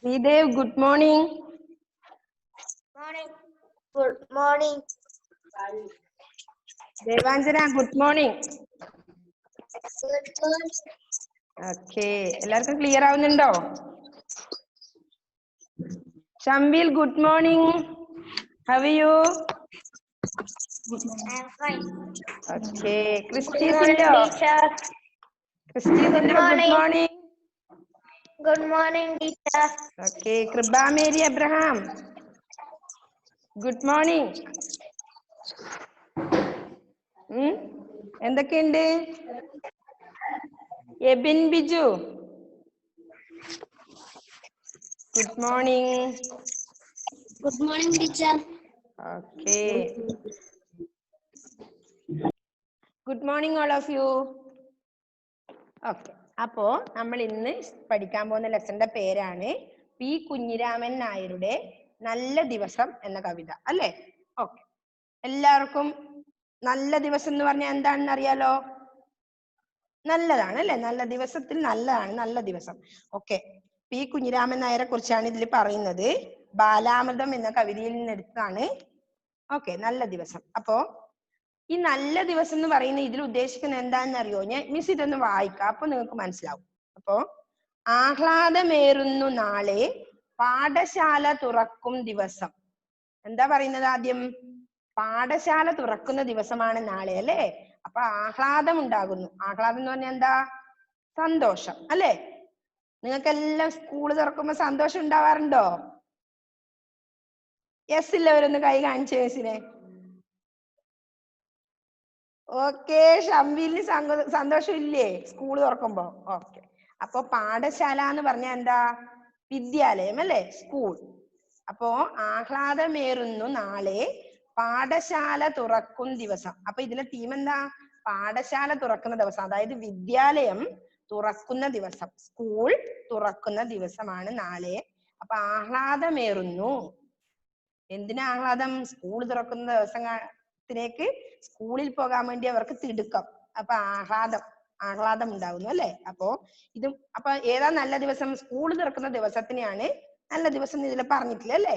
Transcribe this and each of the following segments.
Sridev, good morning. Morning. Good morning. Devanjana, good morning. Good morning. Okay. എല്ലാവർക്കും clear ആവുന്നുണ്ടോ? Shambil, good morning. How are you? I'm fine. Okay. Christy Good morning, Sindo. teacher. Christy Sindo, good morning. Good morning, teacher. Okay. Kriba Mary Abraham. Good morning. എന്തൊക്കെയുണ്ട്? Ebin Biju. Good morning. Good morning, teacher. Okay. Good morning, all of you. Okay. അപ്പോ നമ്മൾ ഇന്ന് പഠിക്കാൻ പോകുന്ന ലെസന്റെ പേരാണ് P Kunhiraman നായരുടെ നല്ല ദിവസം എന്ന കവിത അല്ലേ? ഓക്കെ. എല്ലാവർക്കും നല്ല ദിവസം എന്ന് പറഞ്ഞാൽ എന്താണെന്ന് അറിയാലോ? നല്ലതാണ് അല്ലെ? നല്ല ദിവസത്തിൽ നല്ലതാണ് നല്ല ദിവസം. ഓക്കെ. പി കുഞ്ഞിരാമൻ നായരെ കുറിച്ചാണ് ഇതിൽ പറയുന്നത്. ബാലാമൃതം എന്ന കവിതയിൽ നിന്നെടുത്താണ്. ഓക്കെ, നല്ല ദിവസം. അപ്പോ ഈ നല്ല ദിവസം എന്ന് പറയുന്ന ഇതിൽ ഉദ്ദേശിക്കുന്നത് എന്താണെന്ന് അറിയോ? ഞാൻ മിസ് ഇതൊന്ന് വായിക്കാം, അപ്പൊ നിങ്ങൾക്ക് മനസ്സിലാവും. അപ്പോ ആഹ്ലാദമേറുന്നു നാളെ പാഠശാല തുറക്കും ദിവസം. എന്താ പറയുന്നത്? ആദ്യം പാഠശാല തുറക്കുന്ന ദിവസമാണ് നാളെ അല്ലേ? അപ്പൊ ആഹ്ലാദം ഉണ്ടാകുന്നു. ആഹ്ലാദം എന്ന് പറഞ്ഞാൽ എന്താ? സന്തോഷം അല്ലേ? നിങ്ങൾക്കെല്ലാം സ്കൂള് തുറക്കുമ്പോ സന്തോഷം ഉണ്ടാവാറുണ്ടോ? യെസ് ഇല്ലവരൊന്ന് കൈ കാണിച്ചു മിസ്സിനെ. ഓക്കെ. ഷംവീലിന് സന്തോഷം ഇല്ലേ സ്കൂൾ തുറക്കുമ്പോ? ഓക്കെ. അപ്പൊ പാഠശാല എന്ന് പറഞ്ഞാൽ എന്താ? വിദ്യാലയം അല്ലെ? സ്കൂൾ. അപ്പോ ആഹ്ലാദമേറുന്നു നാളെ പാഠശാല തുറക്കും ദിവസം. അപ്പൊ ഇതിലെ തീം എന്താ? പാഠശാല തുറക്കുന്ന ദിവസം, അതായത് വിദ്യാലയം തുറക്കുന്ന ദിവസം, സ്കൂൾ തുറക്കുന്ന ദിവസമാണ് നാളെ. അപ്പൊ ആഹ്ലാദമേറുന്നു. എന്തിനാ ആഹ്ലാദം? സ്കൂൾ തുറക്കുന്ന ദിവസത്തിലേക്ക് സ്കൂളിൽ പോകാൻ വേണ്ടി അവർക്ക് തിടുക്കം. അപ്പൊ ആഹ്ലാദം ഉണ്ടാകുന്നു അല്ലെ? അപ്പൊ ഏതാ നല്ല ദിവസം? സ്കൂൾ തുറക്കുന്ന ദിവസത്തിനെയാണ് നല്ല ദിവസം ഇതിൽ പറഞ്ഞിട്ടില്ല അല്ലെ?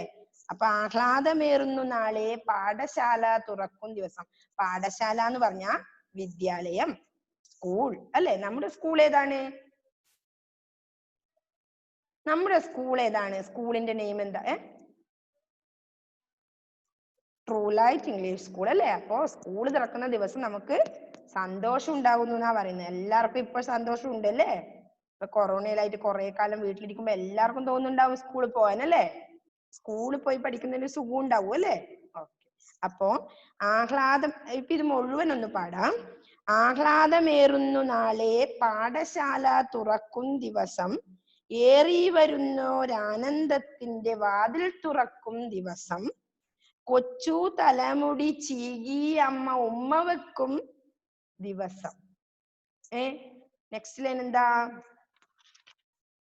അപ്പൊ ആഹ്ലാദമേറുന്നു നാളെ പാഠശാല തുറക്കും ദിവസം. പാഠശാല എന്ന് പറഞ്ഞ വിദ്യാലയം, സ്കൂൾ അല്ലെ? നമ്മുടെ സ്കൂൾ ഏതാണ്? നമ്മുടെ സ്കൂൾ ഏതാണ്? സ്കൂളിന്റെ നെയിം എന്താ? ട്രൂ ലൈറ്റ് ഇംഗ്ലീഷ് സ്കൂൾ അല്ലേ? അപ്പോ സ്കൂൾ തുറക്കുന്ന ദിവസം നമുക്ക് സന്തോഷം ഉണ്ടാകുന്നു എന്നാ പറയുന്നത്. എല്ലാവർക്കും ഇപ്പൊ സന്തോഷം ഉണ്ട് അല്ലേ? ഇപ്പൊ കൊറോണയിലായിട്ട് കുറെ കാലം വീട്ടിലിരിക്കുമ്പോ എല്ലാവർക്കും തോന്നുന്നുണ്ടാവും സ്കൂളിൽ പോകാനല്ലേ? സ്കൂളിൽ പോയി പഠിക്കുന്നതിന് സുഖം ഉണ്ടാവും അല്ലേ? ഓക്കെ. അപ്പോ ആഹ്ലാദം, ഇപ്പൊ ഇത് മുഴുവൻ ഒന്ന് പാടാം. ആഹ്ലാദമേറുന്നു നാളെ പാഠശാല തുറക്കും ദിവസം, ഏറി വരുന്നോരാനന്ദത്തിന്റെ വാതിൽ തുറക്കും ദിവസം, കൊച്ചു തലമുടി ചീകി അമ്മ ഉമ്മ വെക്കും ദിവസം. നെക്സ്റ്റ് ലൈൻ എന്താ?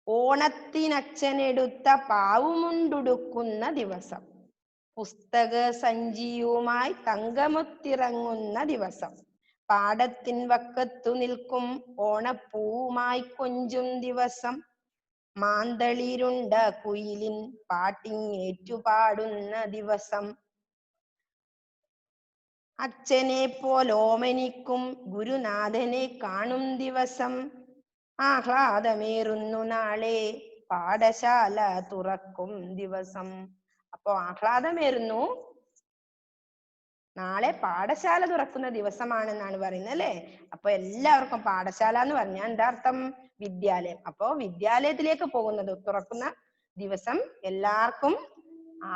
ഓണത്തിനച്ഛനെടുത്ത പാവുമുണ്ടുടുക്കുന്ന ദിവസം, പുസ്തക സഞ്ചിയുമായി തങ്കമുത്തിറങ്ങുന്ന ദിവസം, പാടത്തിൻ വക്കത്തു നിൽക്കും ഓണപ്പൂവുമായി കൊഞ്ചും ദിവസം, മാന്തളിരുണ്ട കുയിലിൻ പാട്ടിങ്ങേറ്റുപാടുന്ന ദിവസം, അച്ഛനെ പോലോമനിക്കും ഗുരുനാഥനെ കാണും ദിവസം, ആഹ്ലാദമേറുന്നു നാളെ പാഠശാല തുറക്കും ദിവസം. അപ്പോ ആഹ്ലാദമേറുന്നു നാളെ പാഠശാല തുറക്കുന്ന ദിവസമാണെന്നാണ് പറയുന്നത് അല്ലെ? അപ്പൊ എല്ലാവർക്കും പാഠശാല എന്ന് പറഞ്ഞാൽ എന്താ അർത്ഥം? വിദ്യാലയം. അപ്പോ വിദ്യാലയത്തിലേക്ക് പോകുന്നത് തുറക്കുന്ന ദിവസം എല്ലാവർക്കും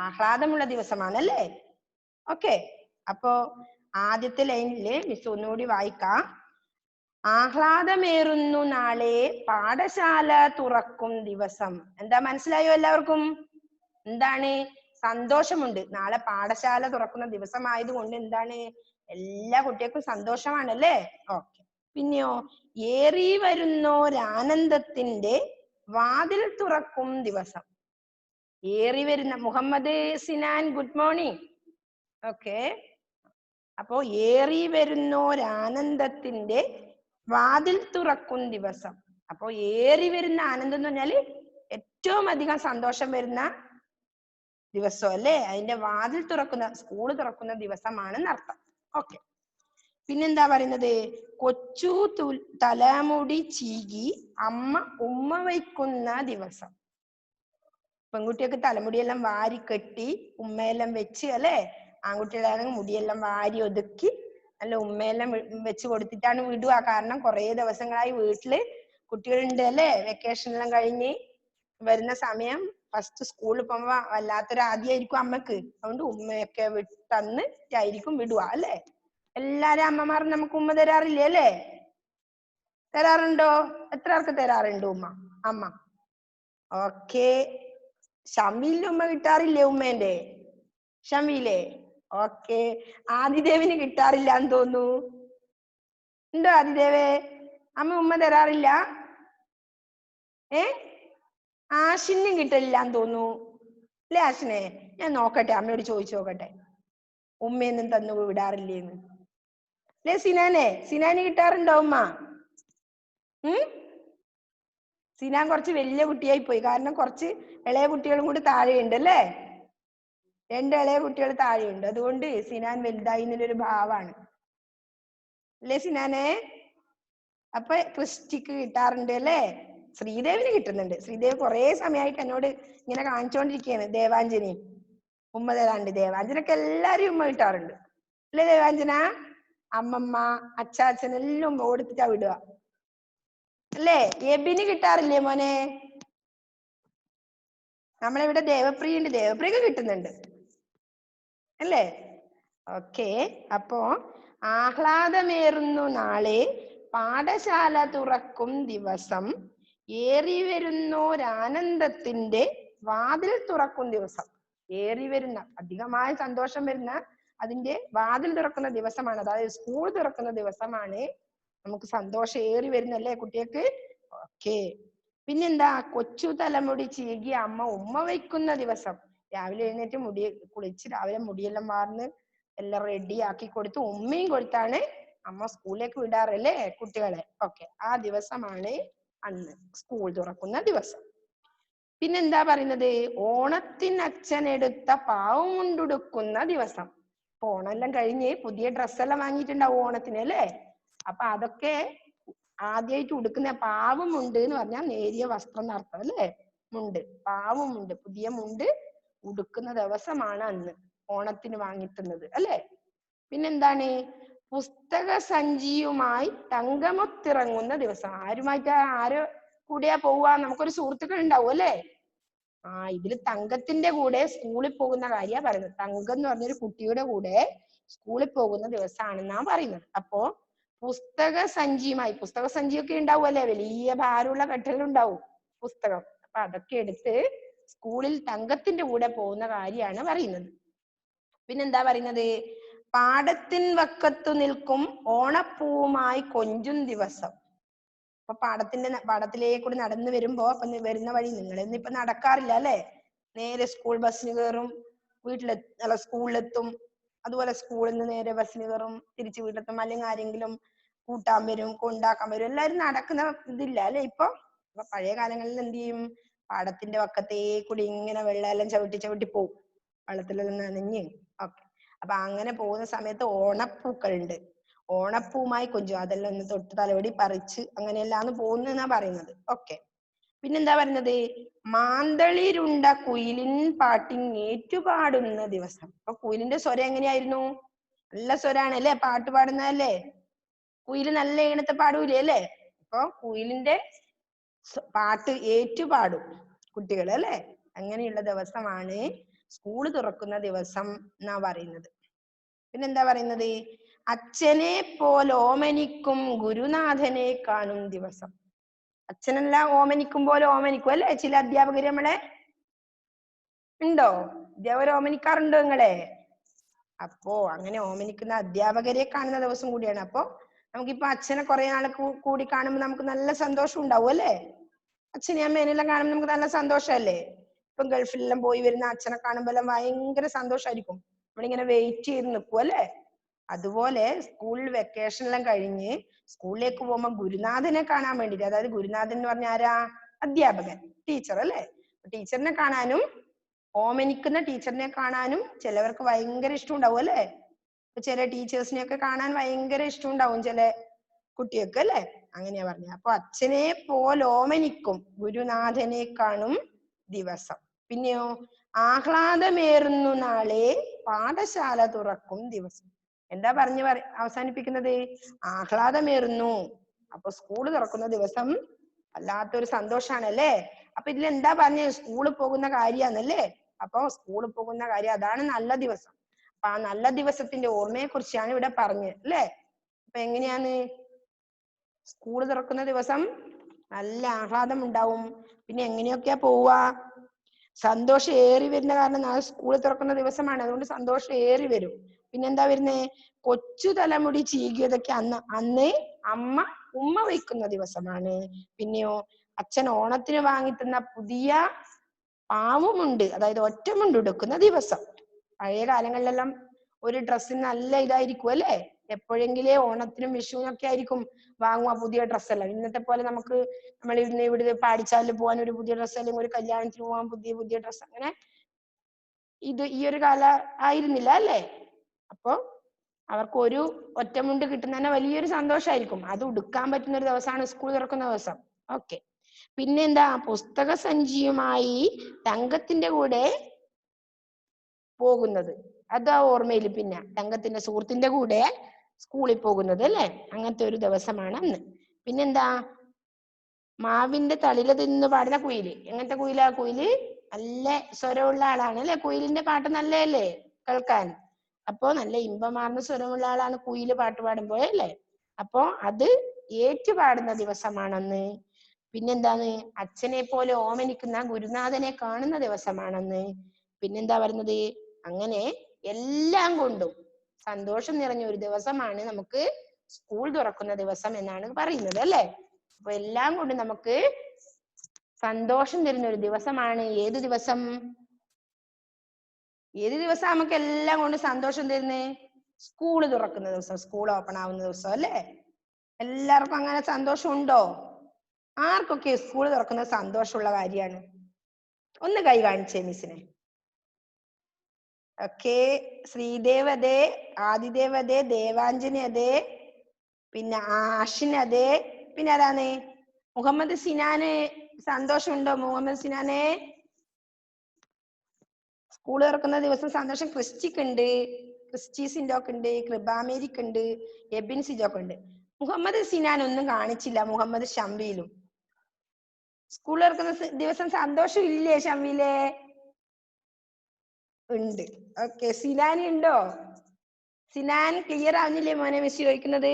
ആഹ്ലാദമുള്ള ദിവസമാണ് അല്ലേ? ഓക്കെ. അപ്പോ ആദ്യത്തെ ലൈനില് മിസ് ഒന്നുകൂടി വായിക്കാം. ആഹ്ലാദമേറുന്നു നാളെ പാഠശാല തുറക്കും ദിവസം. എന്താ മനസ്സിലായോ എല്ലാവർക്കും? എന്താണ്? സന്തോഷമുണ്ട്. നാളെ പാഠശാല തുറക്കുന്ന ദിവസമായതുകൊണ്ട് എന്താണ്? എല്ലാ കുട്ടികൾക്കും സന്തോഷമാണല്ലേ? ഓക്കെ. പിന്നെയോ, ഏറി വരുന്നോരാനന്ദത്തിന്റെ വാതിൽ തുറക്കും ദിവസം. ഏറി വരുന്ന Muhammad Sinan, good morning. Okay. അപ്പോ ഏറി വരുന്നോരാനന്ദത്തിന്റെ വാതിൽ തുറക്കും ദിവസം. അപ്പോ ഏറി വരുന്ന ആനന്ദം എന്ന് പറഞ്ഞാല് ഏറ്റവും അധികം സന്തോഷം വരുന്ന ദിവസം അല്ലേ? അതിന്റെ വാതിൽ തുറക്കുന്ന, സ്കൂള് തുറക്കുന്ന ദിവസമാണെന്ന് അർത്ഥം. ഓക്കെ. പിന്നെന്താ പറയുന്നത്? കൊച്ചു തലമുടി ചീകി അമ്മ ഉമ്മ വയ്ക്കുന്ന ദിവസം. പെൺകുട്ടികൾക്ക് തലമുടിയെല്ലാം വാരി കെട്ടി ഉമ്മയെല്ലാം വെച്ച് അല്ലെ, ആൺകുട്ടികളാണെങ്കിൽ മുടിയെല്ലാം വാരി ഒതുക്കി നല്ല ഉമ്മയെല്ലാം വെച്ച് കൊടുത്തിട്ടാണ് വിടുക. കാരണം കുറെ ദിവസങ്ങളായി വീട്ടില് കുട്ടികളുണ്ട് അല്ലെ, വെക്കേഷൻ എല്ലാം കഴിഞ്ഞ് വരുന്ന സമയം ഫസ്റ്റ് സ്കൂളിൽ പോകുമ്പോ വല്ലാത്തൊരു ആദ്യമായിരിക്കും അമ്മക്ക്. അതുകൊണ്ട് ഉമ്മയൊക്കെ തന്നിട്ടായിരിക്കും വിടുക അല്ലെ. എല്ലാരും അമ്മമാരും നമുക്ക് ഉമ്മ തരാറില്ലേ അല്ലേ? തരാറുണ്ടോ? എത്ര ആൾക്ക് തരാറുണ്ട് ഉമ്മ? അമ്മ ഓക്കെ. ഷമീലിന് ഉമ്മ കിട്ടാറില്ലേ ഉമ്മേന്റെ? ഷമീലേ ഓക്കെ. ആദിദേവിന് കിട്ടാറില്ല എന്ന് തോന്നുന്നു. ഉണ്ടോ ആദിദേവേ? അമ്മ ഉമ്മ തരാറില്ല? ആഷിനും കിട്ടില്ല എന്ന് തോന്നുന്നു അല്ലേ ആഷിനെ? ഞാൻ നോക്കട്ടെ, അമ്മയോട് ചോദിച്ചു നോക്കട്ടെ ഉമ്മയൊന്നും തന്നു വിടാറില്ലേന്ന്. അല്ലേ സിനാനെ? സിനാന് കിട്ടാറുണ്ടോ ഉമ്മ? സിനാൻ കുറച്ച് വലിയ കുട്ടിയായി പോയി, കാരണം കുറച്ച് ഇളയ കുട്ടികളും കൂടി താഴെയുണ്ട് അല്ലേ. 2 ഇളയ കുട്ടികൾ താഴെയുണ്ട്, അതുകൊണ്ട് സിനാൻ വലുതായി എന്നൊരു ഭാവമാണ് അല്ലേ സിനാനെ? അപ്പൊ ക്രിസ്റ്റിക്ക് കിട്ടാറുണ്ട് അല്ലേ? ശ്രീദേവിന് കിട്ടുന്നുണ്ട്. ശ്രീദേവ് കുറെ സമയമായിട്ട് എന്നോട് ഇങ്ങനെ കാണിച്ചോണ്ടിരിക്കുകയാണ് ദേവാഞ്ജനി ഉമ്മ തരാണ്ട്. ദേവാഞ്ജനൊക്കെ എല്ലാരും ഉമ്മ കിട്ടാറുണ്ട് അല്ലേ ദേവാഞ്ജന? അമ്മമ്മ അച്ചാച്ചൻ എല്ലാം ഉമ്മ കൊടുത്തിട്ടാ വിടുക അല്ലേ. എബിന് കിട്ടാറില്ലേ മോനെ? നമ്മളിവിടെ ദേവപ്രിയ ഉണ്ട്, ദേവപ്രിയക്ക് കിട്ടുന്നുണ്ട് അല്ലേ? ഓക്കെ. അപ്പോ ആഹ്ലാദമേറുന്നു നാളെ, പാഠശാല തുറക്കും ദിവസം, ഏറി വരുന്നോരാനന്ദത്തിന്റെ വാതിൽ തുറക്കും ദിവസം. ഏറി വരുന്ന, അധികമായ സന്തോഷം വരുന്ന അതിന്റെ വാതിൽ തുറക്കുന്ന ദിവസമാണ്, അതായത് സ്കൂൾ തുറക്കുന്ന ദിവസമാണ്. നമുക്ക് സന്തോഷം ഏറി വരുന്നല്ലേ കുട്ടികൾക്ക്? ഓക്കെ. പിന്നെന്താ? കൊച്ചു തലമുടി ചീകി അമ്മ ഉമ്മ വയ്ക്കുന്ന ദിവസം. രാവിലെ എഴുന്നേറ്റ് മുടി കുളിച്ച് രാവിലെ മുടിയെല്ലാം വാർന്ന് എല്ലാം റെഡി ആക്കി കൊടുത്ത് ഉമ്മയും കൊടുത്താണ് അമ്മ സ്കൂളിലേക്ക് വിടാറല്ലേ കുട്ടികളെ. ഓക്കെ. ആ ദിവസമാണ് അന്ന് സ്കൂൾ തുറക്കുന്ന ദിവസം. പിന്നെന്താ പറയുന്നത്? ഓണത്തിന് അച്ഛനെടുത്ത പാവം കൊണ്ടുടുക്കുന്ന ദിവസം. അപ്പൊ ഓണമെല്ലാം കഴിഞ്ഞ് പുതിയ ഡ്രസ്സെല്ലാം വാങ്ങിയിട്ടുണ്ടാവും ഓണത്തിന് അല്ലേ. അപ്പൊ അതൊക്കെ ആദ്യമായിട്ട് ഉടുക്കുന്ന പാവമുണ്ട് എന്ന് പറഞ്ഞാൽ നേരിയ വസ്ത്രം നടത്തും അല്ലേ. മുണ്ട്, പാവമുണ്ട്, പുതിയ മുണ്ട് ഉടുക്കുന്ന ദിവസമാണ് അന്ന് ഓണത്തിന് വാങ്ങിത്തുന്നത് അല്ലേ. പിന്നെന്താണ്? പുസ്തക സഞ്ചിയുമായി തങ്കമൊത്തിറങ്ങുന്ന ദിവസം. ആരുമായിട്ടാ, ആരോ കൂടെയാ പോവുക? നമുക്കൊരു സുഹൃത്തുക്കൾ ഉണ്ടാവും അല്ലേ. ഇതില് തങ്കത്തിന്റെ കൂടെ സ്കൂളിൽ പോകുന്ന കാര്യ പറയുന്നത്. തങ്കം എന്ന് പറഞ്ഞൊരു കുട്ടിയുടെ കൂടെ സ്കൂളിൽ പോകുന്ന ദിവസമാണെന്നാ പറയുന്നത്. അപ്പോ പുസ്തക സഞ്ചിയുമായി, പുസ്തക സഞ്ചിയൊക്കെ ഉണ്ടാവും അല്ലെ, വലിയ ഭാരമുള്ള കെട്ടലുണ്ടാവും പുസ്തകം. അപ്പൊ അതൊക്കെ എടുത്ത് സ്കൂളിൽ തങ്കത്തിന്റെ കൂടെ പോകുന്ന കാര്യമാണ് പറയുന്നത്. പിന്നെന്താ പറയുന്നത്? പാടത്തിൻ വക്കത്തു നിൽക്കും ഓണപ്പൂവുമായി കൊഞ്ചും ദിവസം. അപ്പൊ പാടത്തിലേക്കൂടി നടന്നു വരുമ്പോ, അപ്പൊ വരുന്ന വഴി, നിങ്ങളൊന്നും ഇപ്പൊ നടക്കാറില്ല അല്ലെ, നേരെ സ്കൂൾ ബസ്സിന് കയറും, സ്കൂളിലെത്തും. അതുപോലെ സ്കൂളിൽ നിന്ന് നേരെ ബസ്സിന് കയറും, തിരിച്ച് വീട്ടിലെത്തും. അല്ലെങ്കിൽ ആരെങ്കിലും കൂട്ടാൻ വരും, കൊണ്ടാക്കാൻ വരും. എല്ലാരും നടക്കുന്ന ഇതില്ല അല്ലെ ഇപ്പൊ. അപ്പൊ പഴയ കാലങ്ങളിൽ എന്ത് ചെയ്യും? പാടത്തിന്റെ വക്കത്തേക്കൂടി ഇങ്ങനെ വെള്ളമെല്ലാം ചവിട്ടി ചവിട്ടി പോവും, വെള്ളത്തിലെല്ലാം നനഞ്ഞ്. ഓക്കെ. അപ്പൊ അങ്ങനെ പോകുന്ന സമയത്ത് ഓണപ്പൂക്കളുണ്ട്, ഓണപ്പൂവുമായി കൊഞ്ചും. അതെല്ലാം ഒന്ന് തൊട്ട് തലവടി പറിച്ച് അങ്ങനെയെല്ലാം പോകുന്നെന്നാ പറയുന്നത്. ഓക്കെ. പിന്നെന്താ പറയുന്നത്? മാന്തളിരുണ്ട കുയിലിൻ പാട്ടിൻ ഏറ്റുപാടുന്ന ദിവസം. അപ്പൊ കുയിലിന്റെ സ്വരം എങ്ങനെയായിരുന്നു? നല്ല സ്വരാണ് അല്ലെ, പാട്ട് പാടുന്നതല്ലേ. കുയില് നല്ല ഈണത്തെ പാടൂലേ അല്ലേ. അപ്പൊ കുയിലിന്റെ പാട്ട് ഏറ്റുപാടും കുട്ടികൾ അല്ലെ. അങ്ങനെയുള്ള ദിവസമാണ് സ്കൂള് തുറക്കുന്ന ദിവസം എന്നാ പറയുന്നത്. പിന്നെന്താ പറയുന്നത്? അച്ഛനെ പോലെ ഓമനിക്കും ഗുരുനാഥനെ കാണും ദിവസം. അച്ഛനെല്ലാം ഓമനിക്കും പോലെ ഓമനിക്കും അല്ലെ ചില അധ്യാപകര് നമ്മളെ. ഉണ്ടോ? അധ്യാപകർ ഓമനിക്കാറുണ്ടോ നിങ്ങളെ? അപ്പോ അങ്ങനെ ഓമനിക്കുന്ന അധ്യാപകരെ കാണുന്ന ദിവസം കൂടിയാണ്. അപ്പൊ നമുക്കിപ്പോ അച്ഛനെ കുറെ നാൾ കൂടി കാണുമ്പോൾ നമുക്ക് നല്ല സന്തോഷം ഉണ്ടാവും അല്ലേ. അച്ഛനെ അമ്മേനെല്ലാം കാണുമ്പോൾ നമുക്ക് നല്ല സന്തോഷമല്ലേ. ഇപ്പം ഗൾഫിലെല്ലാം പോയി വരുന്ന അച്ഛനെ കാണുമ്പോൾ എല്ലാം ഭയങ്കര സന്തോഷമായിരിക്കും, നമ്മളിങ്ങനെ വെയിറ്റ് ചെയ്ത് നിൽക്കും അല്ലേ. അതുപോലെ സ്കൂളിൽ വെക്കേഷൻ എല്ലാം കഴിഞ്ഞ് സ്കൂളിലേക്ക് പോകുമ്പോൾ ഗുരുനാഥനെ കാണാൻ വേണ്ടിട്ട്, അതായത് ഗുരുനാഥൻ എന്ന് പറഞ്ഞ ആരാ? അധ്യാപകൻ, ടീച്ചർ അല്ലേ. ടീച്ചറിനെ കാണാനും ഓമനിക്കുന്ന ടീച്ചറിനെ കാണാനും ചിലവർക്ക് ഭയങ്കര ഇഷ്ടം ഉണ്ടാവും അല്ലേ? ചില ടീച്ചേഴ്സിനെയൊക്കെ കാണാൻ ഭയങ്കര ഇഷ്ടം ഉണ്ടാവും ചില കുട്ടികൾക്ക് അല്ലേ? അങ്ങനെയാ പറഞ്ഞ. അപ്പൊ അച്ഛനെ പോലെ ഓമനിക്കും ഗുരുനാഥനെ കാണും ദിവസം. പിന്നെയോ ആഹ്ലാദമേറുന്നു നാളെ പാഠശാല തുറക്കും ദിവസം. എന്താ പറഞ്ഞു അവസാനിപ്പിക്കുന്നത്? ആഹ്ലാദമേറുന്നു. അപ്പൊ സ്കൂൾ തുറക്കുന്ന ദിവസം വല്ലാത്തൊരു സന്തോഷാണല്ലേ? അപ്പൊ ഇതിൽ എന്താ പറഞ്ഞത്? സ്കൂളിൽ പോകുന്ന കാര്യാന്നല്ലേ? അപ്പൊ സ്കൂളിൽ പോകുന്ന കാര്യം, അതാണ് നല്ല ദിവസം. അപ്പൊ ആ നല്ല ദിവസത്തിന്റെ ഓർമ്മയെ കുറിച്ചാണ് ഇവിടെ പറഞ്ഞത് അല്ലേ? അപ്പൊ എങ്ങനെയാന്ന്? സ്കൂൾ തുറക്കുന്ന ദിവസം നല്ല ആഹ്ലാദം ഉണ്ടാവും. പിന്നെ എങ്ങനെയൊക്കെയാ പോവാ? സന്തോഷം ഏറി വരുന്ന കാരണം നാളെ സ്കൂൾ തുറക്കുന്ന ദിവസമാണ്, അതുകൊണ്ട് സന്തോഷം ഏറി വരും. പിന്നെന്താ വരുന്നേ? കൊച്ചു തലമുടി ചീകിയതൊക്കെ അന്ന് ഉമ്മ വയ്ക്കുന്ന ദിവസമാണ്. പിന്നെയോ അച്ഛൻ ഓണത്തിന് വാങ്ങിത്തന്ന പുതിയ പാവുമുണ്ട്, അതായത് ഒറ്റമുണ്ട് ഉടുക്കുന്ന ദിവസം. പഴയ കാലങ്ങളിലെല്ലാം ഒരു ഡ്രസ്സിന് നല്ല ഇതായിരിക്കും അല്ലേ? എപ്പോഴെങ്കിലേ ഓണത്തിനും വിഷുവിനൊക്കെ ആയിരിക്കും വാങ്ങുക പുതിയ ഡ്രസ്സെല്ലാം. ഇന്നത്തെ പോലെ നമുക്ക് നമ്മൾ ഇവിടെ പാടിച്ചാലിൽ പോകാൻ ഒരു പുതിയ ഡ്രസ്സ്, അല്ലെങ്കിൽ ഒരു കല്യാണത്തിന് പോകാൻ പുതിയ ഡ്രസ്സ്, അങ്ങനെ ഈ ഒരു കാല ആയിരുന്നില്ല അല്ലേ? അപ്പൊ അവർക്ക് ഒരു ഒറ്റമുണ്ട് കിട്ടുന്ന തന്നെ വലിയൊരു സന്തോഷമായിരിക്കും. അത് ഉടുക്കാൻ പറ്റുന്ന ഒരു ദിവസമാണ് സ്കൂൾ തുറക്കുന്ന ദിവസം. ഓക്കെ. പിന്നെന്താ? പുസ്തക സഞ്ചിയുമായി തങ്കത്തിന്റെ കൂടെ പോകുന്നത്, അതാ ഓർമ്മയിൽ. പിന്നെ തങ്കത്തിന്റെ സുഹൃത്തിന്റെ കൂടെ സ്കൂളിൽ പോകുന്നത് അല്ലേ? അങ്ങനത്തെ ഒരു ദിവസമാണ് അന്ന്. പിന്നെന്താ? മാവിന്റെ തളില തിന്ന് പാടുന്ന കുയില്. എങ്ങനത്തെ കുയിലാ? കുയില് നല്ല സ്വരമുള്ള ആളാണ് അല്ലെ? കുയിലിന്റെ പാട്ട് നല്ലതല്ലേ കേൾക്കാൻ? അപ്പോ നല്ല ഇമ്പമാർന്ന സ്വരമുള്ള ആളാണ് കുയില് പാട്ട് പാടുമ്പോൾ അല്ലേ? അപ്പോ അത് ഏറ്റുപാടുന്ന ദിവസമാണെന്ന്. പിന്നെന്താണ്? അച്ഛനെ പോലെ ഓമനിക്കുന്ന ഗുരുനാഥനെ കാണുന്ന ദിവസമാണെന്ന്. പിന്നെന്താ പറയുന്നത്? അങ്ങനെ എല്ലാം കൊണ്ടും സന്തോഷം നിറഞ്ഞ ഒരു ദിവസമാണ് നമുക്ക് സ്കൂൾ തുറക്കുന്ന ദിവസം എന്നാണ് പറയുന്നത് അല്ലേ? അപ്പൊ എല്ലാം കൊണ്ടും നമുക്ക് സന്തോഷം തരുന്ന ഒരു ദിവസമാണ് ഏത് ദിവസം? ഏത് ദിവസം നമുക്ക് എല്ലാം കൊണ്ട് സന്തോഷം തരുന്നേ? സ്കൂൾ തുറക്കുന്ന ദിവസം, സ്കൂൾ ഓപ്പൺ ആവുന്ന ദിവസം അല്ലേ? എല്ലാവർക്കും അങ്ങനെ സന്തോഷം ഉണ്ടോ? ആർക്കൊക്കെ സ്കൂൾ തുറക്കുന്ന സന്തോഷമുള്ള കാര്യമാണ്? ഒന്ന് കൈ കാണിച്ചേ മിസ്സിനെ. ഓക്കെ. ശ്രീദേവ് അതെ, ആദിദേവ് അതെ, ദേവാഞ്ജനി അതെ, പിന്നെ ആഷിൻ അതെ, പിന്നെ ആരാണ്? മുഹമ്മദ് സിനാന് സന്തോഷമുണ്ടോ? മുഹമ്മദ് സിനാനെ സ്കൂൾ തുറക്കുന്ന ദിവസം സന്തോഷം ക്രിസ്റ്റിക്ക് ഉണ്ട്, ക്രിസ്റ്റി സിൻഡോക്ക് ഉണ്ട്, കൃപാമേരിക്ക് ഉണ്ട്, എബിൻ സിജോക്ക് ഉണ്ട്. മുഹമ്മദ് സിനാൻ ഒന്നും കാണിച്ചില്ല. മുഹമ്മദ് ഷംബീലും. സ്കൂൾ തുറക്കുന്ന ദിവസം സന്തോഷം ഇല്ലേ ഷംബീലെ? ഉണ്ട്. ഓക്കെ. സിനാൻ ഉണ്ടോ? സിനാൻ ക്ലിയർ ആവുന്നില്ലേ മോനെ മിസ് ചോദിക്കുന്നത്?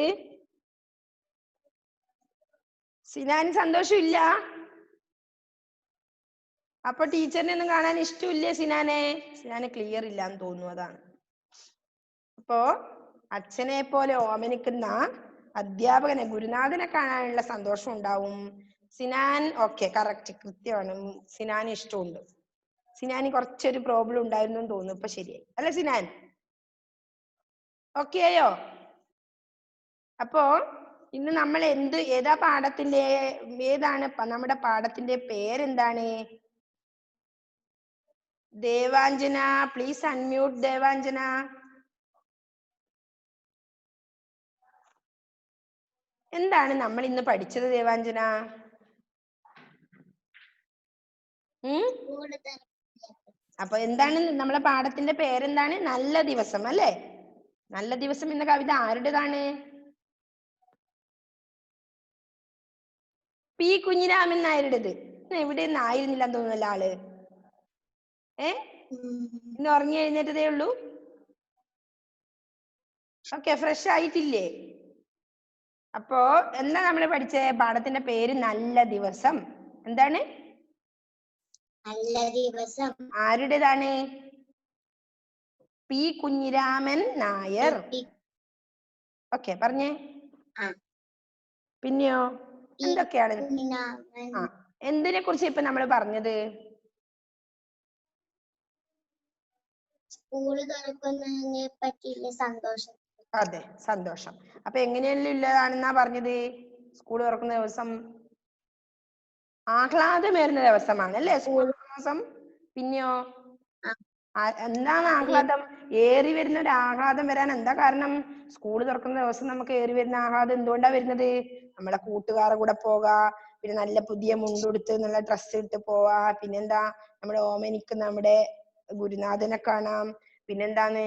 സിനാൻ സന്തോഷം ഇല്ല? അപ്പൊ ടീച്ചറിനെ ഒന്നും കാണാൻ ഇഷ്ടമില്ലേ സിനാനെ? സിനാന് ക്ലിയർ ഇല്ലാന്ന് തോന്നുന്നു, അതാണ്. അപ്പോ അച്ഛനെ പോലെ ഓമനിക്കുന്ന അധ്യാപകനെ ഗുരുനാഥനെ കാണാനുള്ള സന്തോഷം ഉണ്ടാവും. സിനാൻ ഓക്കെ, കറക്റ്റ്, കൃത്യമാണ്. സിനാന് ഇഷ്ടമുണ്ട്. സിനാന് കുറച്ചൊരു പ്രോബ്ലം ഉണ്ടായിരുന്നു എന്ന് തോന്നുന്നു, ഇപ്പൊ ശരിയായി അല്ലെ സിനാൻ? ഓക്കെ ആയോ? അപ്പോ ഇന്ന് നമ്മൾ ഏതാണ് നമ്മുടെ പാഠത്തിന്റെ പേരെന്താണ്? Devanjana, please unmute Devanjana. എന്താണ് നമ്മൾ ഇന്ന് പഠിച്ചത് ദേവാഞ്ജന? അപ്പൊ എന്താണ് നമ്മളെ പാഠത്തിന്റെ പേരെന്താണ്? നല്ല ദിവസം അല്ലേ? നല്ല ദിവസം എന്ന കവിത ആരുടേതാണ്? പി കുഞ്ഞിരാമൻ നായരുടേത്. എവിടെ ആയിരുന്നില്ല തോന്നുന്നല്ലോ ആള്. ഇന്ന് ഉറങ്ങി എഴുന്നേറ്റതേ ഉള്ളൂ. ഓക്കെ, ഫ്രഷ് ആയിട്ടില്ലേ? അപ്പോ എന്താ നമ്മൾ പഠിച്ച പാഠത്തിന്റെ പേര്? നല്ല ദിവസം. എന്താണ്? നല്ല ദിവസം. ആരുടേതാണ്? പി കുഞ്ഞിരാമൻ നായർ. ഓക്കെ, പറഞ്ഞേ. പിന്നെയോ എന്തൊക്കെയാണ്? എന്തിനെ കുറിച്ച് ഇപ്പൊ നമ്മൾ പറഞ്ഞത്? സ്കൂൾ തുറക്കുന്നതിനെ പറ്റിയുള്ള സന്തോഷം. അതെ, സന്തോഷം. അപ്പൊ എങ്ങനെയല്ലോ ഉള്ളതാണെന്നാ പറഞ്ഞത്? സ്കൂൾ തുറക്കുന്ന ദിവസം ആഹ്ലാദമേറുന്ന ദിവസമാണ് അല്ലേ? സ്കൂൾ ദിവസം? പിന്നെയോ ആ. എന്താണ് ആഹ്ലാദം? ഏറി വരുന്ന ഒരു ആഹ്ലാദം വരാൻ എന്താ കാരണം? സ്കൂൾ തുറക്കുന്ന ദിവസം നമുക്ക് ഏറി വരുന്ന ആഹ്ലാദം എന്തുകൊണ്ടാ വരുന്നത്? നമ്മളെ കൂട്ടുകാരുടെ കൂടെ പോകാ, പിന്നെ നല്ല പുതിയ മുണ്ടുടുത്ത് നല്ല ഡ്രസ്സ് ഇട്ട് പോവാ, പിന്നെന്താ നമ്മുടെ ഓമനിക്കുന്ന നമ്മുടെ ഗുരുനാഥനെ കാണാം, പിന്നെന്താണ്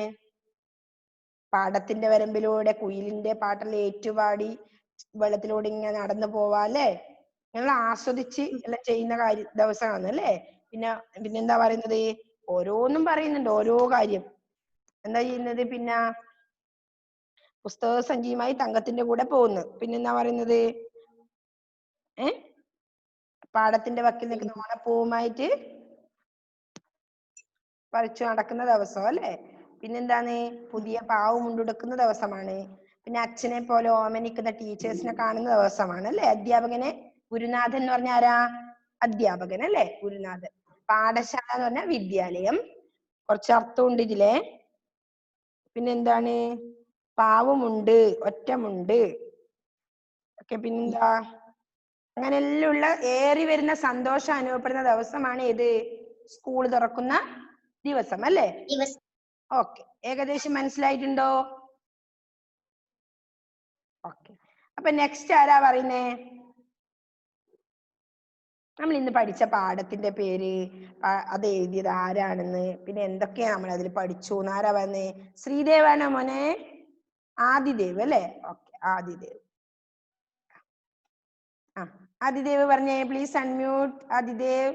പാടത്തിന്റെ വരമ്പിലൂടെ കുയിലിന്റെ പാട്ടെല്ലാം ഏറ്റുപാടി വെള്ളത്തിലൂടെ ഇങ്ങനെ നടന്നു പോവാ അല്ലേ? ഞങ്ങൾ ആസ്വദിച്ച് എല്ലാം ചെയ്യുന്ന ദിവസമാണ് അല്ലേ? പിന്നെന്താ പറയുന്നത്? ഓരോന്നും പറയുന്നുണ്ട്, ഓരോ കാര്യം. എന്താ ചെയ്യുന്നത്? പിന്നെ പുസ്തക സഞ്ചിയുമായി തങ്കത്തിന്റെ കൂടെ പോകുന്നു. പിന്നെന്താ പറയുന്നത്? പാടത്തിന്റെ വക്കിൽ നിൽക്കുന്ന ഓണപ്പൂവുമായിട്ട് പറിച്ചു നടക്കുന്ന ദിവസം അല്ലേ? പിന്നെന്താണ്? പുതിയ പാവ് മുണ്ടെടുക്കുന്ന ദിവസമാണ്. പിന്നെ അച്ഛനെ പോലെ ഓമനിക്കുന്ന ടീച്ചേഴ്സിനെ കാണുന്ന ദിവസമാണ് അല്ലേ? അധ്യാപകനെ, ഗുരുനാഥൻ എന്ന് പറഞ്ഞ ആരാ? അധ്യാപകൻ അല്ലേ? ഗുരുനാഥൻ. പാഠശാല എന്ന് പറഞ്ഞാൽ വിദ്യാലയം. കുറച്ച് അർത്ഥമുണ്ട് ഇതിലെ. പിന്നെന്താണ്? പാവമുണ്ട്, ഒറ്റമുണ്ട്. ഓക്കെ, പിന്നെന്താ? അങ്ങനെയെല്ലാം ഉള്ള ഏറി വരുന്ന സന്തോഷം അനുഭവപ്പെടുന്ന ദിവസമാണ് ഏത്? സ്കൂൾ തുറക്കുന്ന ദിവസം അല്ലേ? ഓക്കെ, ഏകദേശം മനസ്സിലായിട്ടുണ്ടോ? ഓക്കെ, അപ്പൊ നെക്സ്റ്റ് ആരാ പറയുന്നേ? നമ്മൾ ഇന്ന് പഠിച്ച പാഠത്തിന്റെ പേര്, അത് എഴുതിയത് ആരാണെന്ന്, പിന്നെ എന്തൊക്കെയാ നമ്മൾ അതിൽ പഠിച്ചു എന്ന് ആരാ പറഞ്ഞേ? ശ്രീദേവാണോ മോനെ? ആദിദേവ് അല്ലേ? ഓക്കെ, ആദിദേവ്. ആദിദേവ് പറഞ്ഞേ, പ്ലീസ് അൺമ്യൂട്ട് ആദിദേവ്.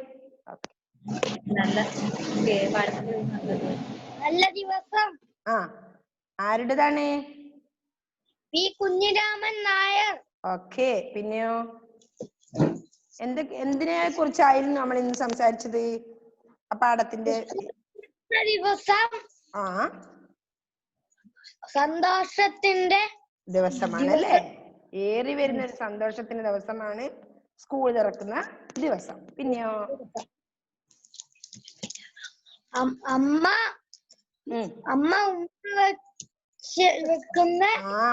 നല്ല ദിവസം. ആരുടേതാണ്? പി കുഞ്ഞിരാമൻ നായർ. ഓക്കെ, പിന്നെയോ എന്തിനെ കുറിച്ചായിരുന്നു നമ്മൾ ഇന്ന് സംസാരിച്ചത്? ആ പാഠത്തിന്റെ ദിവസം സന്തോഷത്തിന്റെ ദിവസമാണ് അല്ലേ? ഏറി വരുന്ന ഒരു സന്തോഷത്തിന്റെ ദിവസമാണ് സ്കൂൾ തുറക്കുന്ന ദിവസം. പിന്നെയോ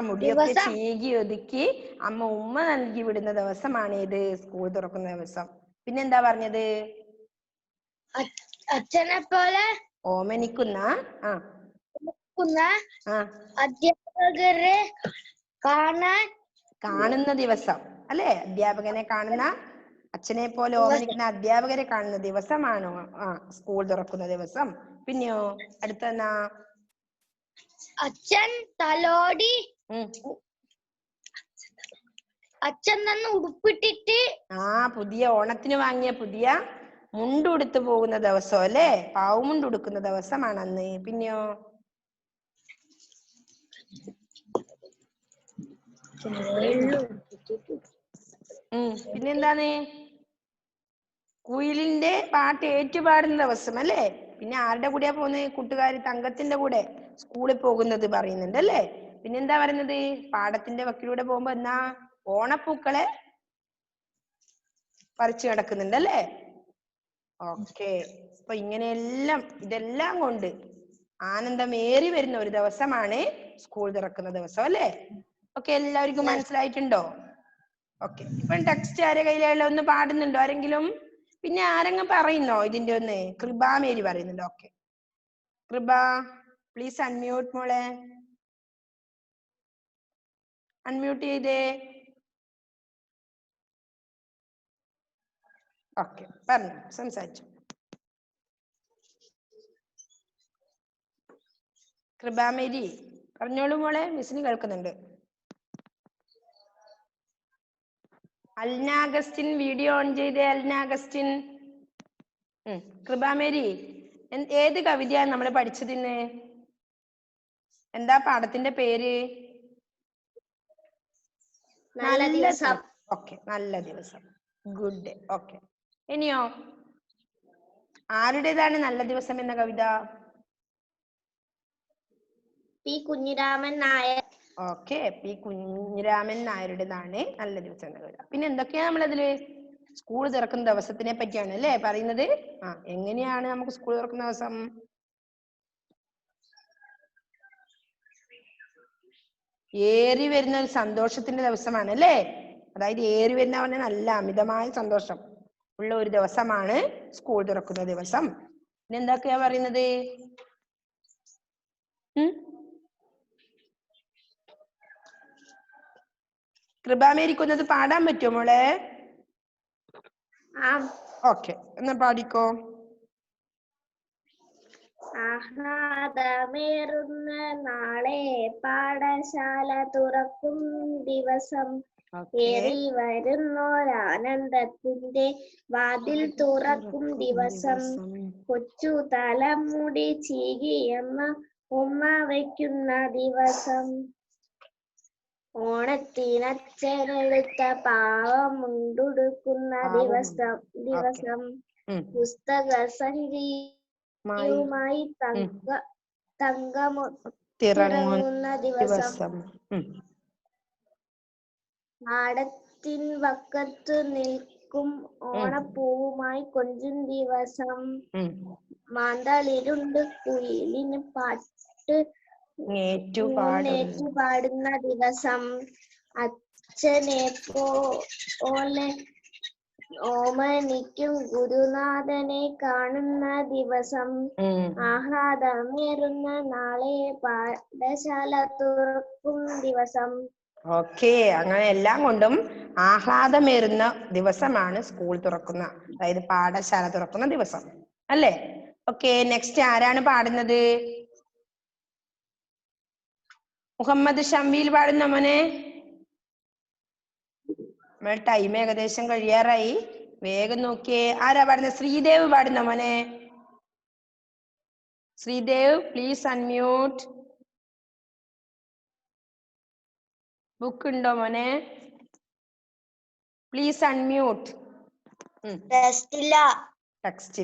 മുടിയൊക്കെ ചീകി ഒതുക്കി അമ്മ ഉമ്മ നൽകി വിടുന്ന ദിവസമാണ് ഇത് സ്കൂൾ തുറക്കുന്ന ദിവസം. പിന്നെന്താ പറഞ്ഞത്? അച്ഛനെ പോലെ ഓമനിക്കുന്ന അധ്യാപകരെ കാണുന്ന ദിവസം അല്ലെ? അധ്യാപകനെ കാണുന്ന, അച്ഛനെ പോലെ ഓമനിക്കുന്ന അധ്യാപകരെ കാണുന്ന ദിവസമാണോ സ്കൂൾ തുറക്കുന്ന ദിവസം? പിന്നെയോ അടുത്തെന്നാ? അച്ഛൻ തലോടി അച്ഛൻ തന്നെ ഉടുപ്പിട്ടിട്ട് പുതിയ ഓണത്തിന് വാങ്ങിയ പുതിയ മുണ്ടുടുത്ത് പോകുന്ന ദിവസം അല്ലേ? പാവുമുണ്ട് ഉടുക്കുന്ന ദിവസമാണ് അന്ന്. പിന്നെയോ പിന്നെന്താണ്? കുയിലിന്റെ പാട്ട് ഏറ്റുപാടുന്ന ദിവസം അല്ലേ? പിന്നെ ആരുടെ കൂടെയാ പോകുന്നത്? കൂട്ടുകാരി തങ്കത്തിന്റെ കൂടെ സ്കൂളിൽ പോകുന്നത് പറയുന്നുണ്ട് അല്ലേ? പിന്നെന്താ പറയുന്നത്? പാടത്തിന്റെ വക്കിലൂടെ പോകുമ്പോ എന്നാ ഓണപ്പൂക്കളെ പറിച്ചു കിടക്കുന്നുണ്ട് അല്ലേ? ഓക്കെ, അപ്പൊ ഇതെല്ലാം കൊണ്ട് ആനന്ദമേറി വരുന്ന ഒരു ദിവസമാണ് സ്കൂൾ തുറക്കുന്ന ദിവസം അല്ലേ? ഓക്കെ, എല്ലാവർക്കും മനസ്സിലായിട്ടുണ്ടോ? ഓക്കെ, ഇപ്പൊ ടെക്സ്റ്റ് ആരെ കയ്യിലുള്ള ഒന്ന് പാടുന്നുണ്ടോ ആരെങ്കിലും? പിന്നെ ആരെങ്കിലും പറയുന്നോ ഇതിന്റെ ഒന്ന്? കൃപ മേരി പറയുന്നുണ്ട്. ഓക്കെ, കൃപ പ്ലീസ് അൺമ്യൂട്ട് മോളെ, അൺമ്യൂട്ട് ചെയ്തേ. ഓക്കെ, പറഞ്ഞു, സംസാരിച്ചു. കൃപാമേരി പറഞ്ഞോളൂ മോളെ, മിസ്സിന് കേൾക്കുന്നുണ്ട്. അൽനാഗസ്റ്റിൻ വീഡിയോ ഓൺ ചെയ്തേ. അൽനാഗസ്റ്റിൻ. കൃപാമേരി ഏത് കവിതയാണ് നമ്മൾ പഠിച്ചതിന്ന്? എന്താ പാഠത്തിന്റെ പേര്? നല്ല ദിവസം. ഓക്കെ, നല്ല ദിവസം. Good day. ഓക്കെ, ഇനിയോ ആരുടേതാണ് നല്ല ദിവസം എന്ന കവിത? P Kunhiraman Nair. Okay, P Kunhiraman നായരുടേതാണ് നല്ല ദിവസം എന്ന കവിത. പിന്നെ എന്തൊക്കെയാ നമ്മളതില്? സ്കൂൾ തുറക്കുന്ന ദിവസത്തിനെ പറ്റിയാണ് അല്ലേ പറയുന്നത്? എങ്ങനെയാണ് നമുക്ക് സ്കൂൾ തുറക്കുന്ന ദിവസം? ഏറി വരുന്ന ഒരു സന്തോഷത്തിന്റെ ദിവസമാണ് അല്ലേ? അതായത് ഏറി വരുന്ന പറഞ്ഞാൽ നല്ല അമിതമായ സന്തോഷം. ഉള്ള ഒരു ദിവസമാണ് സ്കൂൾ തുറക്കുന്ന ദിവസം. പിന്നെ എന്തൊക്കെയാ പറയുന്നത്? കൃപാമേരിക്കൊന്നത് പാടാൻ പറ്റുമോ മോളെ? ഓക്കെ, എന്നാ പാടിക്കോ. ആഹ്ലാദമേറുന്ന നാളെ പാഠശാല തുറക്കും ദിവസം, ഏറി വരുന്നോരാനന്ദത്തിന്റെ വാതിൽ തുറക്കും ദിവസം, കൊച്ചു തലമുടി ചീകിയമ്മ ഉമ്മ വയ്ക്കുന്ന ദിവസം, ഓണത്തിനച്ഛനെടുത്ത പാവമുണ്ടുടുക്കുന്ന ദിവസം, പുസ്തക സഞ്ചിയുമായി തങ്കമുത്തിറങ്ങുന്ന ദിവസം, പാടത്തിൻ വക്കത്തു നിൽക്കും ഓണപ്പൂവുമായി കൊഞ്ചും ദിവസം, മാന്തളിരുണ്ട് കുയിലിന് പാട്ട് പാടുന്ന ദിവസം, അച്ഛനെ പോലെ ഓമനിക്കും ഗുരുനാഥനെ കാണുന്ന ദിവസം, ആഹ്ലാദമേറുന്ന നാളെ പാഠശാല തുറക്കും ദിവസം. ഓക്കെ, അങ്ങനെ എല്ലാം കൊണ്ടും ആഹ്ലാദമേറുന്ന ദിവസമാണ് സ്കൂൾ തുറക്കുന്ന, അതായത് പാഠശാല തുറക്കുന്ന ദിവസം അല്ലേ? ഓക്കെ, നെക്സ്റ്റ് ആരാണ് പാടുന്നത്? മുഹമ്മദ് ഷംവീൽ പാടുന്ന മോനെ. നമ്മുടെ ടൈം ഏകദേശം കഴിയാറായി, വേഗം നോക്കിയേ. ആരാ പാടുന്നത്? ശ്രീദേവ് പാടുന്ന മോനെ. Sreedev please unmute. ബുക്ക് ഉണ്ടോ മോനെ? Please unmute. ടെക്സ്റ്റ്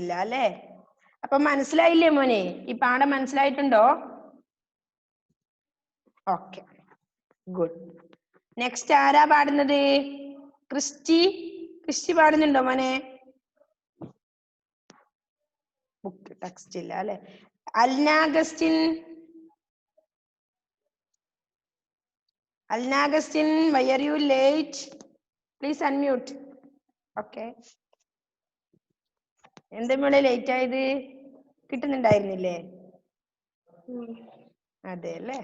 ഇല്ല അല്ലേ? അപ്പൊ മനസ്സിലായില്ലേ മോനെ? ഈ പാഠം മനസ്സിലായിട്ടുണ്ടോ? Okay, good. നെക്സ്റ്റ് ആരാ പാടുന്നത്? ക്രിസ്റ്റി പാടുന്നുണ്ടോ മോനെ? ബുക്ക് ടെക്സ്റ്റ് ഇല്ല അല്ലെ? Alna Augustine why are you late? Please unmute. Okay. എന്താ മോളെ ലേറ്റ് ആയത്? കിട്ടുന്നുണ്ടായിരുന്നില്ലേ? അതെ അല്ലേ?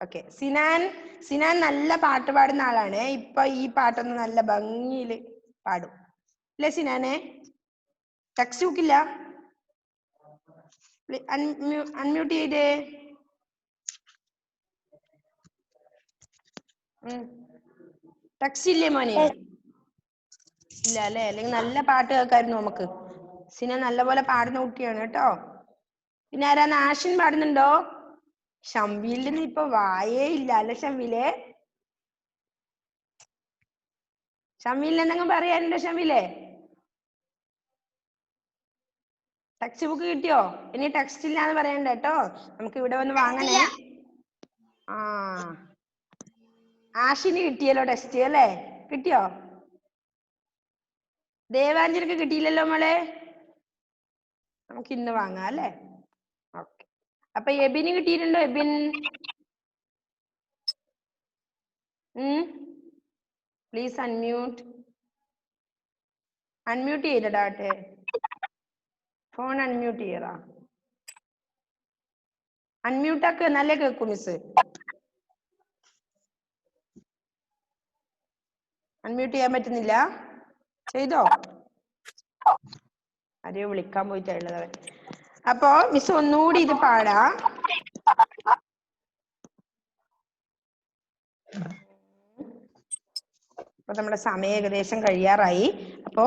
ഓക്കെ. സിനാൻ നല്ല പാട്ട് പാടുന്ന ആളാണ്. ഇപ്പൊ ഈ പാട്ടൊന്ന് നല്ല ഭംഗിയില് പാടും അല്ലേ സിനാനെ? ടെക്സ്റ്റ് ബുക്കില്ല? അൺമ്യൂട്ട് ചെയ്തേ. ടെക്സ്റ്റ് ഇല്ലേ മോനെ? ഇല്ല അല്ലേ? അല്ലെങ്കിൽ നല്ല പാട്ട് കേൾക്കായിരുന്നു നമുക്ക്. സിന നല്ലപോലെ പാടുന്ന കുട്ടിയാണ് കേട്ടോ. പിന്നെ ആരാ? ആഷിൻ പാടുന്നുണ്ടോ? ഷംവീലിന് ഇപ്പൊ വായേ ഇല്ല അല്ലെ ഷംവീലെ? ഷംവീലിന് എന്തെങ്കിലും പറയാനുണ്ടോ ഷംവീലെ? ടെക്സ്റ്റ് ബുക്ക് കിട്ടിയോ? ഇനി ടെക്സ്റ്റ് ഇല്ലാന്ന് പറയണ്ട കേട്ടോ, നമുക്ക് ഇവിടെ വന്ന് വാങ്ങണേ. ആഷിന് കിട്ടിയല്ലോ ടെക്സ്റ്റ് അല്ലേ? കിട്ടിയോ? ദേവാഞ്ജലിക്ക് കിട്ടിയില്ലല്ലോ മോളെ? നമുക്ക് ഇന്ന് വാങ്ങാം അല്ലേ? ഓക്കെ. അപ്പൊ എബിന് കിട്ടിയിട്ടുണ്ടോ? Ebin please unmute. അൺമ്യൂട്ട് ചെയ്തടാട്ടെ, ഫോൺ അൺമ്യൂട്ട് ചെയ്യടാ. അൺമ്യൂട്ട് ആക്ക്, നല്ല കേൾക്കും മിസ്. അൺമ്യൂട്ട് ചെയ്യാൻ പറ്റുന്നില്ല? ചെയ്തോ? ആരെയോ വിളിക്കാൻ പോയിട്ടുള്ളത്. അപ്പോ മിസ് ഒന്നുകൂടി ഇത് പാടാ. അപ്പൊ നമ്മുടെ സമയം ഏകദേശം കഴിയാറായി. അപ്പോ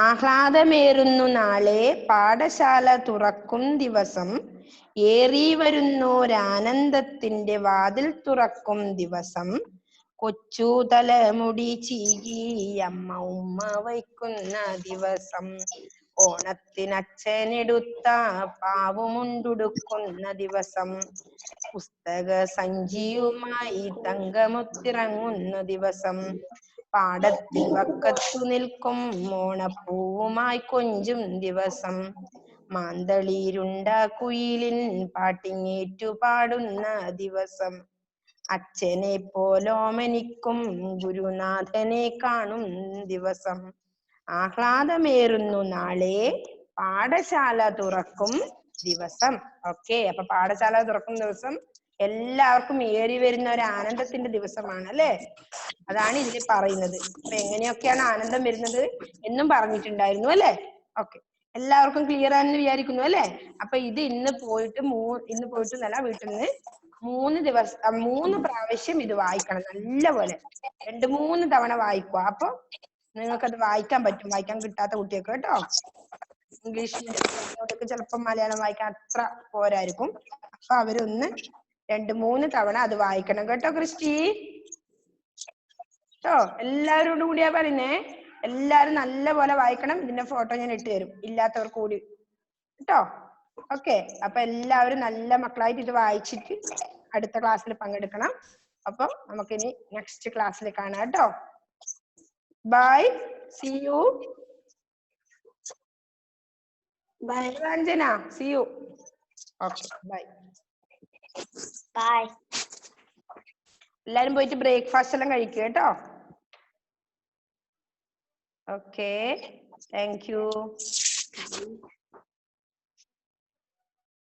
ആഹ്ലാദമേറുന്നു നാളെ പാഠശാല തുറക്കും ദിവസം, ഏറി വരുന്നോരാനന്ദത്തിന്റെ വാതിൽ തുറക്കും ദിവസം, കൊച്ചു തലമുടി ചീകി അമ്മ ഉമ്മ വയ്ക്കുന്ന ദിവസം, ഓണത്തിനച്ഛനെടുത്ത പാവുമുണ്ടുടുക്കുന്ന ദിവസം, പുസ്തക സഞ്ചിയുമായി തങ്കമുത്തിറങ്ങുന്ന ദിവസം, പാടത്തിൻ വക്കത്തു നിൽക്കും ഓണപ്പൂവുമായി കൊഞ്ചും ദിവസം, മാന്തളിരുണ്ട കുയിലിൻ പാട്ടിങ്ങേറ്റു പാടുന്ന ദിവസം, അച്ഛനെ പോലോമനിക്കും ഗുരുനാഥനെ കാണും ദിവസം, ആഹ്ലാദമേറുന്നു നാളെ പാഠശാല തുറക്കും ദിവസം. ഓക്കെ, അപ്പൊ പാഠശാല തുറക്കും ദിവസം എല്ലാവർക്കും ഏറി വരുന്ന ഒരു ആനന്ദത്തിന്റെ ദിവസമാണ് അല്ലെ. അതാണ് ഇതിൽ പറയുന്നത്. അപ്പൊ എങ്ങനെയൊക്കെയാണ് ആനന്ദം വരുന്നത് എന്നും പറഞ്ഞിട്ടുണ്ടായിരുന്നു അല്ലെ. ഓക്കെ, എല്ലാവർക്കും ക്ലിയർ ആണെന്ന് വിചാരിക്കുന്നു അല്ലെ. അപ്പൊ ഇത് ഇന്ന് പോയിട്ട് നല്ല വീട്ടിൽ നിന്ന് 3 പ്രാവശ്യം ഇത് വായിക്കണം. നല്ലപോലെ 2-3 തവണ വായിക്കുക. അപ്പൊ നിങ്ങൾക്കത് വായിക്കാൻ പറ്റും. വായിക്കാൻ കിട്ടാത്ത കുട്ടിയൊക്കെ കേട്ടോ. ഇംഗ്ലീഷ് മീഡിയത്തിലൊക്കെ ചിലപ്പോൾ മലയാളം വായിക്കാൻ അത്ര പോരായിരിക്കും. അപ്പൊ അവരൊന്ന് 2-3 തവണ അത് വായിക്കണം കേട്ടോ ക്രിസ്റ്റി. കേട്ടോ, എല്ലാവരോടും കൂടിയാ പറയുന്നേ. എല്ലാരും നല്ല പോലെ വായിക്കണം. ഇതിന്റെ ഫോട്ടോ ഞാൻ ഇട്ട് തരും, ഇല്ലാത്തവർക്ക് കൂടി കേട്ടോ. ഓക്കെ, അപ്പൊ എല്ലാവരും നല്ല മക്കളായിട്ട് ഇത് വായിച്ചിട്ട് അടുത്ത ക്ലാസ്സിൽ പങ്കെടുക്കണം. അപ്പൊ നമുക്കിനി നെക്സ്റ്റ് ക്ലാസ്സിൽ കാണാം കേട്ടോ. Bye, see you. Bye Ranjana, see you. Okay, bye. Bye. എല്ലാരും പോയിട്ട് ബ്രേക്ക്ഫാസ്റ്റ് എല്ലാം കഴിക്കുക കേട്ടോ. Okay, thank U.